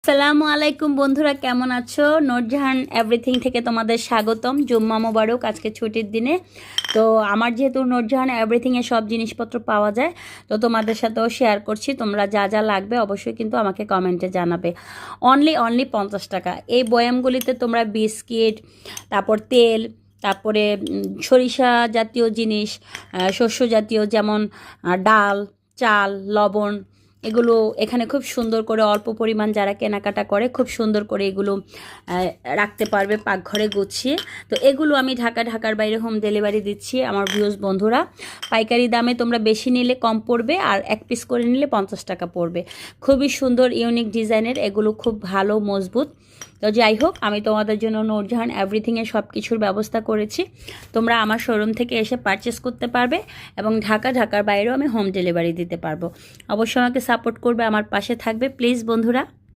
সালামু আলাইকুম বন্ধুরা, কেমন আছো? নূরজাহান এভরিথিং থেকে তোমাদের স্বাগতম। জুম্মা মোবারক, আজকে ছুটির দিনে। তো আমার যেহেতু নূরজাহান এভরিথিংয়ে সব জিনিসপত্র পাওয়া যায়, তো তোমাদের সাথেও শেয়ার করছি। তোমরা যা যা লাগবে অবশ্যই কিন্তু আমাকে কমেন্টে জানাবে। অনলি 50 টাকা। এই বয়ামগুলিতে তোমরা বিস্কিট, তারপর তেল, তারপরে সরিষা জাতীয় জিনিস, শস্য জাতীয় যেমন ডাল, চাল, লবণ, এগুলো এখানে খুব সুন্দর করে অল্প পরিমাণ যারা কেনাকাটা করে খুব সুন্দর করে এগুলো রাখতে পারবে পাকঘরে গুছিয়ে। তো এগুলো আমি ঢাকার বাইরে হোম ডেলিভারি দিচ্ছি আমার ভিউজ বন্ধুরা। পাইকারি দামে তোমরা বেশি নিলে কম পড়বে, আর এক পিস করে নিলে 50 টাকা পড়বে। খুবই সুন্দর ইউনিক ডিজাইনের, এগুলো খুব ভালো মজবুত। তো যাই হোক, আমি তোমাদের জন্য নূরজাহান এভরিথিংয়ের সব কিছুর ব্যবস্থা করেছি। তোমরা আমার শোরুম থেকে এসে পারচেস করতে পারবে, এবং ঢাকার বাইরেও আমি হোম ডেলিভারি দিতে পারবো। অবশ্যই আমাকে সাপোর্ট করবে, আমার পাশে থাকবে প্লিজ বন্ধুরা।